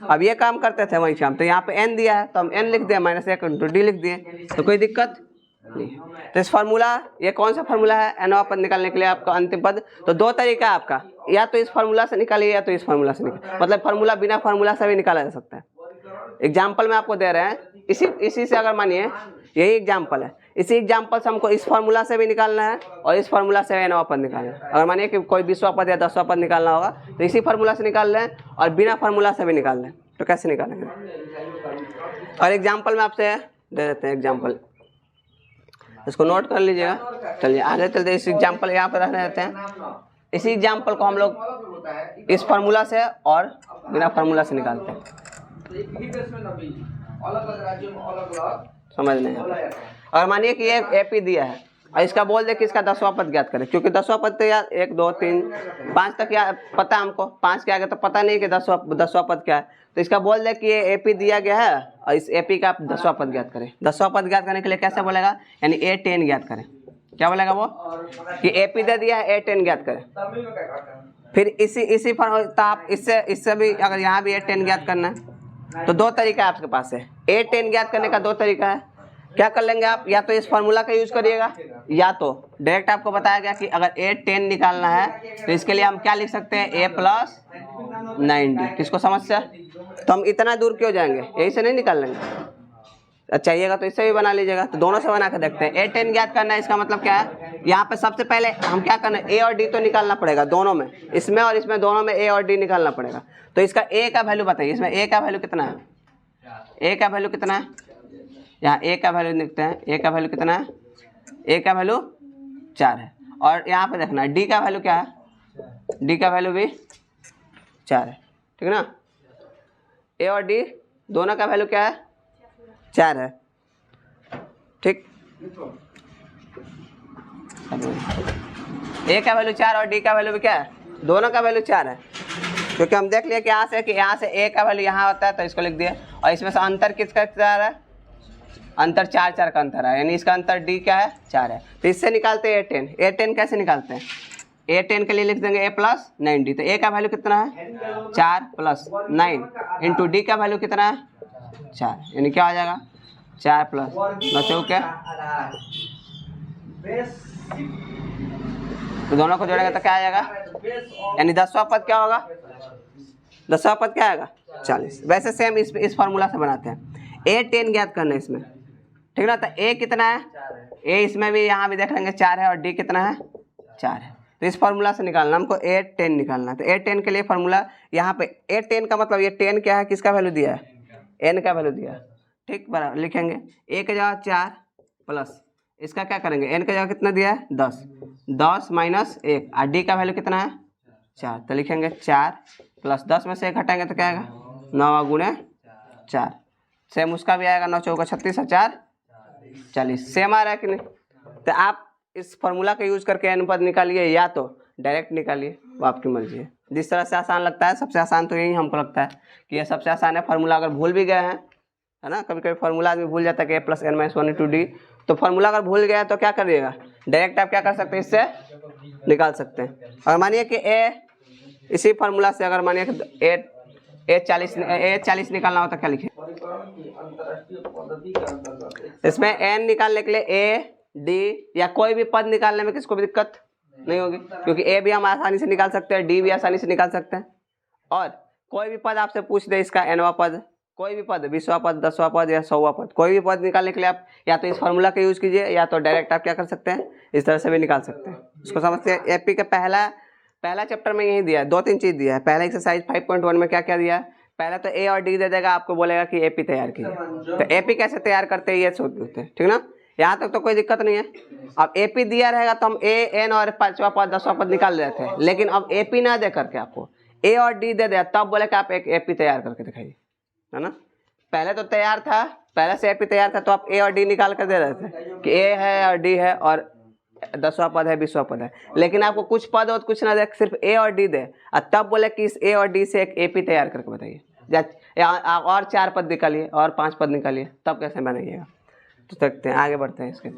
अब ये काम करते थे वही काम, तो यहाँ पे n दिया है तो हम n लिख दिया, -1 × d लिख दिए, तो कोई दिक्कत नहीं। तो इस फार्मूला, ये कौन सा फार्मूला है, nवां पद निकालने के लिए आपका अंतिम पद। तो दो तरीका है आपका, या तो इस फार्मूला से निकालिए या तो इस फार्मूला से निकालिए, मतलब फार्मूला बिना फार्मूला से भी निकाला जा सकता है। एग्जाम्पल में आपको दे रहे हैं, इसी से अगर मानिए यही एग्जाम्पल है, इसी एग्जाम्पल से हमको इस फार्मूला से भी निकालना है और इस फार्मूला से nवां पद निकालना है। अगर मानिए कि कोई 20वां पद या 10वां पद निकालना होगा तो इसी फार्मूला से निकाल लें और बिना फार्मूला से भी निकाल लें। तो कैसे निकालेंगे, और एग्जाम्पल में आपसे दे देते हैं एग्जाम्पल, इसको नोट कर लीजिएगा। चलिए आगे चलते, इस एग्जाम्पल यहाँ पर रहने देते हैं। इसी एग्जाम्पल को हम लोग इस फार्मूला से और बिना फार्मूला से निकालते हैं, समझ नहीं। और मानिए कि ये एपी दिया है और इसका बोल दे कि इसका 10वां पद ज्ञात करें, क्योंकि 10वां पद तो यार 1 2 3 5 तक या पता है हमको, 5 के आगे तो पता नहीं कि 10वां पद क्या है। तो इसका बोल दे कि ये एपी दिया गया है और इस एपी का 10वां पद ज्ञात करें। 10वां पद ज्ञात करने के लिए कैसे बोलेगा, यानी A10 ज्ञात करें। क्या बोलेगा वो, कि एपी दे दिया है, A10 ज्ञात करें। फिर इसी पर तो आप इससे भी, अगर यहाँ भी A10 ज्ञात करना है तो दो तरीका आपके पास है। A10 ज्ञात करने का दो तरीका है, क्या कर लेंगे आप, या तो इस फार्मूला का यूज करिएगा, या तो डायरेक्ट आपको बताया गया कि अगर A10 निकालना है तो इसके लिए हम क्या लिख सकते हैं, a + 9d। किसको समस्या, तो हम इतना दूर क्यों जाएंगे, यही से नहीं निकाल लेंगे। चाहिएगा तो इससे भी बना लीजिएगा। तो दोनों से बना के देखते हैं। A10 ज्ञात करना है, इसका मतलब क्या है, यहाँ पे सबसे पहले हम क्या करना है, a और d तो निकालना पड़ेगा दोनों में, इसमें और इसमें दोनों में a और d निकालना पड़ेगा। तो इसका a का वैल्यू बताइए, इसमें a का वैल्यू कितना है, a का वैल्यू कितना है, यहाँ a का वैल्यू लिखते हैं, a का वैल्यू कितना है, a का वैल्यू 4 है। और यहाँ पे देखना d का वैल्यू क्या है, d का वैल्यू भी 4 है, ठीक है ना। a और d दोनों का वैल्यू क्या है, 4 है, ठीक। a का वैल्यू 4 और d का वैल्यू भी क्या है, दोनों का वैल्यू 4 है, क्योंकि हम देख लिया कि यहाँ से a का वैल्यू यहाँ होता है तो इसको लिख दिया, और इसमें से अंतर किसका 4 है, अंतर 4 4 का अंतर है, यानी इसका अंतर d क्या है, 4 है। तो इससे निकालते हैं A10। A10 कैसे निकालते हैं, A10 के लिए लिख देंगे a + 9d। तो a का वैल्यू कितना है, 4 + 9 इंटू d का वैल्यू कितना है, 4, यानी क्या हो जाएगा, 4 + 9 चौके, तो दोनों को जोड़ेगा तो क्या आ जाएगा, यानी 10वां पद क्या होगा, 10वां पद क्या आएगा, 40। वैसे सेम इस फार्मूला से बनाते हैं। ए 10 ज्ञात करना है इसमें, ठीक ना। तो ए कितना है, ए इसमें भी यहाँ भी देख लेंगे 4 है, और डी कितना है 4 है। तो इस फार्मूला से निकालना हमको ए 10 निकालना है। तो ए 10 के लिए फार्मूला यहाँ पे ए 10 का मतलब ये 10 क्या है, किसका वैल्यू दिया है, एन का वैल्यू दिया है, ठीक। बराबर लिखेंगे ए के जगह 4 प्लस इसका क्या करेंगे, एन के जगह कितना दिया है 10, 10 माइनस 1, और डी का वैल्यू कितना है 4। तो लिखेंगे 4 प्लस 10 में से 1 हटाएंगे तो क्या आएगा 9 गुणे 4। सेम उसका भी आएगा 9 चौका 36 और 4 40। सेम आ रहा है कि नहीं। तो आप इस फार्मूला का यूज करके एन पद निकालिए या तो डायरेक्ट निकालिए, वो आपकी मर्जी है। जिस तरह से आसान लगता है, सबसे आसान तो यही हमको लगता है कि ये सबसे आसान है। फार्मूला अगर भूल भी गए हैं, है ना, कभी कभी फार्मूला आदमी भूल जाता है कि a plus n minus 1 into d. तो फार्मूला अगर भूल गया तो क्या करिएगा, डायरेक्ट आप क्या कर सकते हैं, इससे निकाल सकते हैं। और मानिए कि ए इसी फार्मूला से अगर मानिए कि ए 40 निकालना हो तो क्या लिखें, परिकरण की अंतरराष्ट्रीय पद्धति के अंतर्गत इसमें एन निकालने के लिए ए डी या कोई भी पद निकालने में किसको भी दिक्कत नहीं होगी, क्योंकि ए भी हम आसानी से निकाल सकते हैं, डी भी आसानी से निकाल सकते हैं। और कोई भी पद आपसे पूछ दे इसका एनवा पद, कोई भी पद 20वां पद 10वां पद या 100वां पद, कोई भी पद निकालने के लिए आप या तो इस फार्मूला का यूज कीजिए या तो डायरेक्ट आप क्या कर सकते हैं, इस तरह से भी निकाल सकते हैं। उसको समझते हैं। एपी का पहला चैप्टर में यही दिया है, 2-3 चीज़ दिया है। पहला एक्सरसाइज 5.1 में क्या क्या दिया है, पहला तो ए और डी दे देगा, आपको बोलेगा कि एपी तैयार कीजिए। तो एपी कैसे तैयार करते हैं ये सोचते हैं, ठीक ना। यहाँ तक तो कोई दिक्कत नहीं है। अब एपी दिया रहेगा तो हम ए एन और 5वां पद 10वां पद निकाल रहे थे, लेकिन अब एपी ना दे करके आपको ए और डी दे दिया, तब बोले कि आप एक एपी तैयार करके दिखाइए, है ना। पहले तो तैयार था, पहले से एपी तैयार था, तो आप ए और डी निकाल कर दे रहे थे कि ए है और डी है और 10वां पद है 20वां पद है। लेकिन आपको कुछ पद और कुछ ना दे, सिर्फ ए और डी दे, और तब बोले कि इस ए और डी से एक एपी तैयार करके बताइए, और 4 पद निकालिए और 5 पद निकालिए, तब कैसे बनाइएगा। तो देखते हैं, आगे बढ़ते हैं। इसके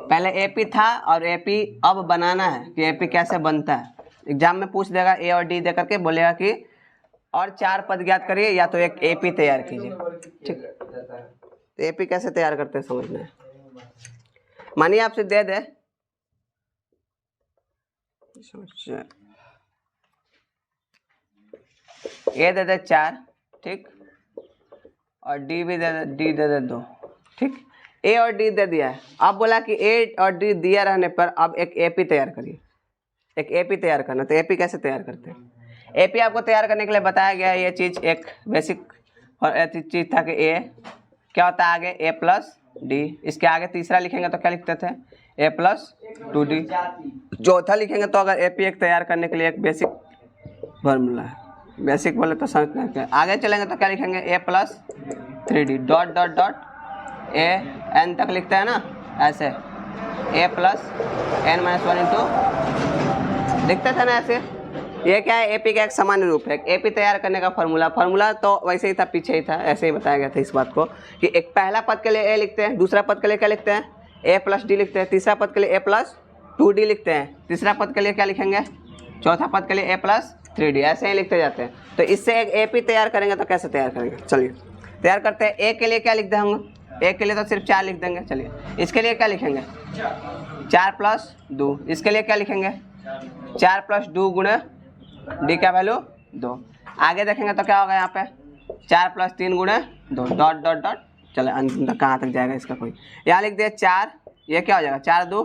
पहले एपी था और एपी अब बनाना है कि एपी कैसे बनता है। एग्जाम में पूछ देगा ए और डी दे करके, बोलेगा कि और 4 पद ज्ञात करिए या तो एक एपी तैयार कीजिए, ठीक। तो एपी कैसे तैयार करते हैं समझना है। मानिए आपसे दे दे ए दे दे 4, ठीक, और डी भी दे दे 2, ठीक। ए और डी दे दिया है, अब बोला कि ए और डी दिया रहने पर अब एक एपी तैयार करिए, एक एपी तैयार करना। तो एपी कैसे तैयार करते हैं, एपी आपको तैयार करने के लिए बताया गया है। ये चीज़ एक बेसिक और चीज़ था कि ए क्या होता है, आगे ए प्लस डी, इसके आगे तीसरा लिखेंगे तो क्या लिखते थे, ए प्लस 2d। चौथा लिखेंगे तो अगर एपी एक तैयार करने के लिए एक बेसिक फार्मूला है, बेसिक बोले तो समझना है। आगे चलेंगे तो क्या लिखेंगे, a plus 3d dot dot dot a n तक लिखते हैं ना, ऐसे a plus n minus 1 into लिखते थे ना ऐसे। ये क्या है, एपी का एक सामान्य रूप है। एपी तैयार करने का फार्मूला तो वैसे ही था, पीछे ही था, ऐसे ही बताया गया था इस बात को कि एक पहला पद के लिए ए लिखते हैं, दूसरा पद के लिए क्या लिखते हैं, ए प्लस डी लिखते हैं, तीसरा पद के लिए ए प्लस 2d लिखते हैं, तीसरा पद के लिए क्या लिखेंगे, चौथा पद के लिए ए प्लस 3d, ऐसे ही लिखते जाते हैं। तो इससे एक एपी तैयार करेंगे तो कैसे तैयार करेंगे, चलिए तैयार करते हैं। ए के लिए क्या लिख दें हम, ए के लिए तो सिर्फ 4 लिख देंगे। चलिए इसके लिए क्या लिखेंगे, 4 प्लस 2, इसके लिए क्या लिखेंगे, 4 प्लस 2 गुणे डी का वैल्यू 2। आगे देखेंगे तो क्या होगा, यहाँ पे 4 प्लस 3 गुणे 2 डॉट डॉट डॉट। चले अंत तक कहाँ तक जाएगा इसका कोई, यहाँ लिख दिए 4, ये क्या हो जाएगा 4 2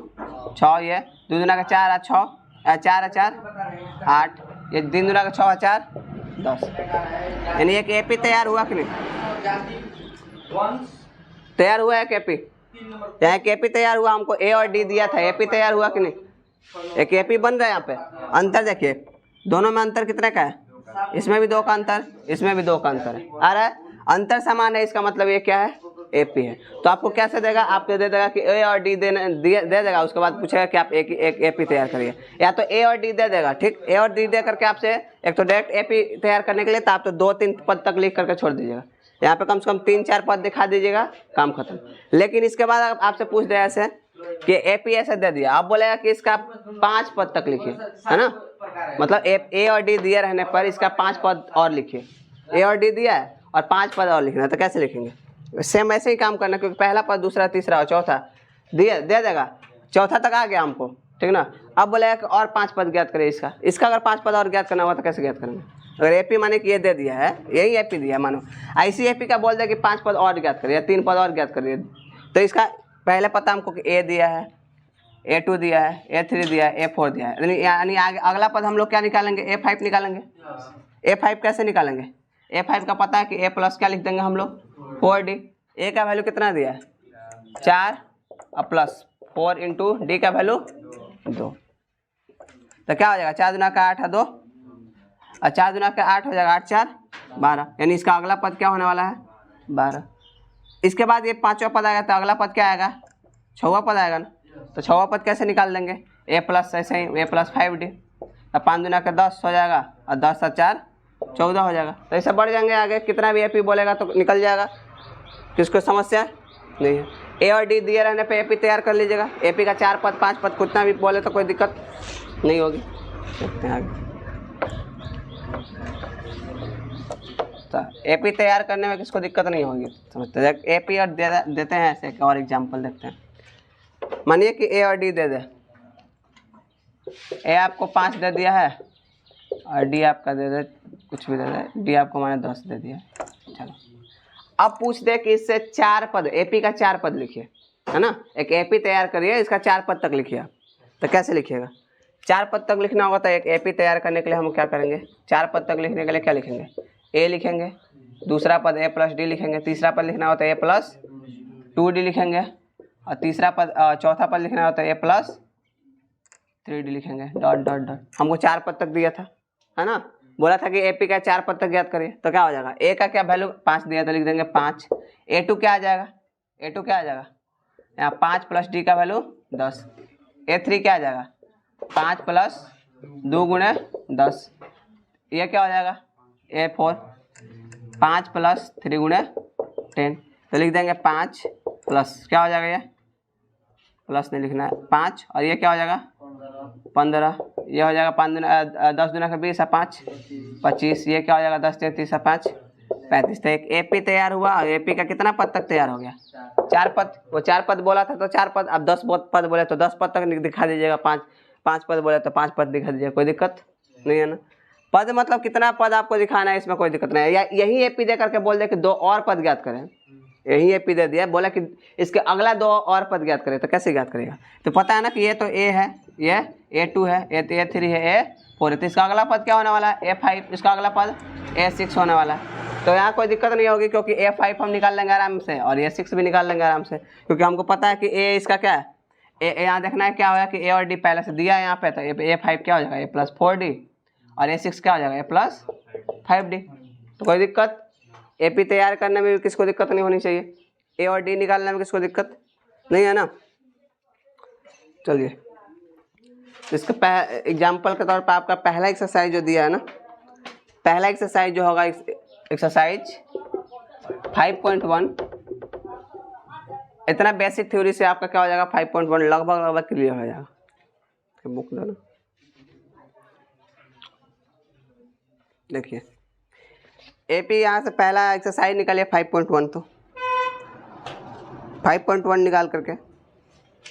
6, ये 2 दूना का 4 और 6 4 4 8, ये 3 दूना का 6 और 4 10। यानी एक एपी तैयार हुआ कि नहीं, तैयार हुआ है एपी, यहाँ एक एपी तैयार हुआ। हमको ए और डी दिया था, एपी तैयार हुआ कि नहीं, एक एपी बन रहा है। यहाँ पे अंतर देखिए, दोनों में अंतर कितने का है, इसमें भी 2 का अंतर, इसमें भी 2 का अंतर है, आ रहा है, अंतर समान है, इसका मतलब ये क्या है, एपी है। तो आपको कैसे देगा, आपको दे देगा कि ए और डी दे देगा, उसके बाद पूछेगा कि आप एक एपी तैयार करिए, या तो ए और डी दे देगा, ठीक। ए और डी दे करके आपसे एक तो डायरेक्ट एपी तैयार करने के लिए तो आप तो 2-3 पद तक लिख करके छोड़ दीजिएगा, यहाँ पे कम से कम 3-4 पद दिखा दीजिएगा, काम खत्म। लेकिन इसके बाद आपसे पूछ दे ऐसे कि एपी ऐसे दे दिया, आप बोलेगा कि इसका 5 पद तक लिखिए, है ना, मतलब ए और डी दिए रहने पर इसका 5 पद और लिखिए। ए और डी दिया है और 5 पद और लिखना है, तो कैसे लिखेंगे, सेम ऐसे ही काम करना, क्योंकि पहला पद दूसरा तीसरा और चौथा दे देगा, चौथा तक आ गया हमको, ठीक ना। अब बोलेगा कि और 5 पद ज्ञात करें इसका अगर 5 पद और ज्ञात करना हुआ तो कैसे ज्ञात करेंगे, अगर एपी माने कि ये दे दिया है, यही एपी दिया है मानो, ऐसी एपी का बोल दे कि 5 पद और ज्ञात करिए, 3 पद और ज्ञात करिए, तो इसका पहले पता हमको कि ए दिया है, A2 दिया है, A3 दिया है, A4 दिया है, यानी अगला पद हम लोग क्या निकालेंगे, A5 निकालेंगे। A5 कैसे निकालेंगे, A5 का पता है कि A प्लस क्या लिख देंगे हम लोग 4D। A का वैल्यू कितना दिया है 4 और प्लस 4 इंटू डी का वैल्यू 2, तो क्या हो जाएगा 4 दूना का 8 है 2 और 4 दूना का 8 हो जाएगा 8 4 12, यानी इसका अगला पद क्या होने वाला है 12। इसके बाद ये 5वां पद आएगा तो अगला पद क्या आएगा 6वां पद आएगा ना, तो 6वां पद कैसे निकाल देंगे, A प्लस ऐसे ही A प्लस 5D, अब 5 दूना का 10 हो जाएगा और 10 और 4 14 हो जाएगा। तो ऐसे बढ़ जाएंगे आगे, कितना भी एपी बोलेगा तो निकल जाएगा, किसको समस्या नहीं है। ए और डी दिए रहने पे एपी तैयार कर लीजिएगा, एपी का 4 पद 5 पद कितना भी बोले तो कोई दिक्कत नहीं होगी। देखते हैं आगे, तो एपी तैयार करने में किसको दिक्कत नहीं होगी, समझते हैं। एपी और देते हैं ऐसे एक और एग्जाम्पल देखते हैं। मानिए कि ए और डी दे दे, ए आपको 5 दे दिया है और डी आपका दे दे कुछ भी दे दे, डी आपको माने 10 दे दिया। चलो अब पूछ दे कि इससे 4 पद, एपी का 4 पद लिखिए, है ना, एक एपी तैयार करिए, इसका 4 पद तक लिखिए। तो कैसे लिखिएगा, 4 पद तक लिखना होगा तो एक एपी तैयार करने के लिए हम क्या करेंगे, 4 पद तक लिखने के लिए क्या लिखेंगे, ए लिखेंगे, दूसरा पद ए प्लस डी लिखेंगे, तीसरा पद लिखना होता है ए प्लस 2D लिखेंगे, और तीसरा पद चौथा पद लिखना होता है ए प्लस 3D लिखेंगे, डॉट डॉट डॉट। हमको 4 पद तक दिया था, है ना, बोला था कि एपी का 4 पद तक ज्ञात करिए, तो क्या हो जाएगा, ए का क्या वैल्यू 5 दिया तो लिख देंगे 5, A2 क्या आ जाएगा, A2 क्या आ जाएगा यहाँ 5 प्लस डी का वैल्यू 10, A3 क्या आ जाएगा 5 प्लस 2 गुणे 10, ये क्या हो जाएगा A4 5 प्लस 3 गुणे 10, तो लिख देंगे 5 प्लस क्या हो जाएगा, ये प्लस नहीं लिखना है 5, और ये क्या हो जाएगा 15, ये हो जाएगा 5 दूना 10 दूना का 20 है 5 25, ये क्या हो जाएगा 10 33 है 5 35। तो एक एपी तैयार हुआ, और एपी का कितना पद तक तैयार हो गया 4 पद, वो 4 पद बोला था तो 4 पद, अब 10 पद बोले तो 10 पद तक दिखा दीजिएगा, 5 पद बोले तो 5 पद दिखा दीजिएगा, कोई दिक्कत नहीं है ना। पद मतलब कितना पद आपको दिखाना है, इसमें कोई दिक्कत नहीं है। या यही एपी दे करके बोल दे कि 2 और पद ज्ञात करें, यही एपी दे दिया, बोला कि इसके अगला 2 और पद ज्ञात करें, तो कैसे ज्ञात करेगा, तो पता है ना कि ये तो ए है, ये A2 है, A3 है, A4 है, तो इसका अगला पद क्या होने वाला है A5, इसका अगला पद A6 होने वाला है। तो यहाँ कोई दिक्कत नहीं होगी क्योंकि A5 हम निकाल लेंगे आराम से, और A6 भी निकाल लेंगे आराम से, क्योंकि हमको पता है कि A इसका क्या है, यहाँ देखना है क्या होगा कि A और D पहले से दिया है यहाँ पे, तो A5 क्या हो जाएगा A प्लस 4D, और A6 क्या हो जाएगा A प्लस 5D। तो कोई दिक्कत, एपी तैयार करने में भी किसको दिक्कत नहीं होनी चाहिए, ए और डी निकालने में किसको दिक्कत नहीं है ना। चलिए इसका एग्जाम्पल के तौर पर आपका पहला एक्सरसाइज जो दिया है ना, पहला एक्सरसाइज जो होगा एक्सरसाइज 5.1, इतना बेसिक थ्योरी से आपका क्या हो जाएगा 5.1 लगभग क्लियर हो जाएगा। बुक लो ना, देखिए एपी यहाँ से पहला एक्सरसाइज निकालिए 5.1, तो 5.1 निकाल करके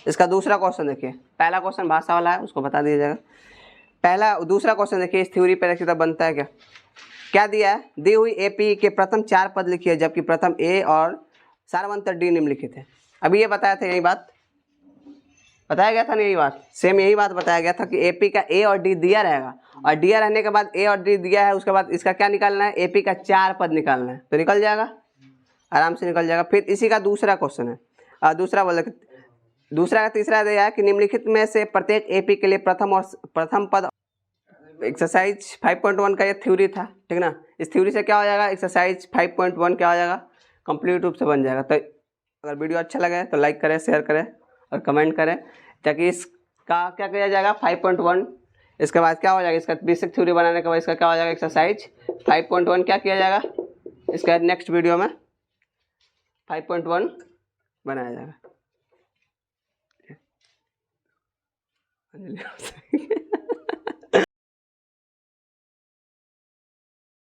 इसका दूसरा क्वेश्चन देखिए, पहला क्वेश्चन भाषा वाला है उसको बता दिया जाएगा। दूसरा क्वेश्चन देखिए, इस थ्योरी पे देखिए तब बनता है क्या, क्या दिया है, दी हुई एपी के प्रथम 4 पद लिखिए जबकि प्रथम ए और सार्वंतर डी निम्नलिखित है। अभी ये बताया था, यही बात बताया गया था ना, यही बात सेम यही बात बताया गया था कि एपी का ए और डी दिया रहेगा, और दिया रहने के बाद ए और डी दिया है, उसके बाद इसका क्या निकालना है, एपी का 4 पद निकालना है, तो निकल जाएगा आराम से निकल जाएगा। फिर इसी का दूसरा क्वेश्चन है, दूसरा बोले दूसरा का तीसरा दिया है कि निम्नलिखित में से प्रत्येक एपी के लिए प्रथम पद। एक्सरसाइज 5.1 का ये थ्योरी था, ठीक ना, इस थ्योरी से क्या हो जाएगा एक्सरसाइज 5.1 क्या हो जाएगा कंप्लीट रूप से बन जाएगा। तो अगर वीडियो अच्छा लगे तो लाइक करें, शेयर करें और कमेंट करें, ताकि इसका क्या किया जाएगा 5.1, इसके बाद क्या हो जाएगा इसका बेसिक थ्योरी बनाने के बाद इसका क्या हो जाएगा एक्सरसाइज 5.1 क्या किया जाएगा, इसका नेक्स्ट वीडियो में 5.1 बनाया जाएगा।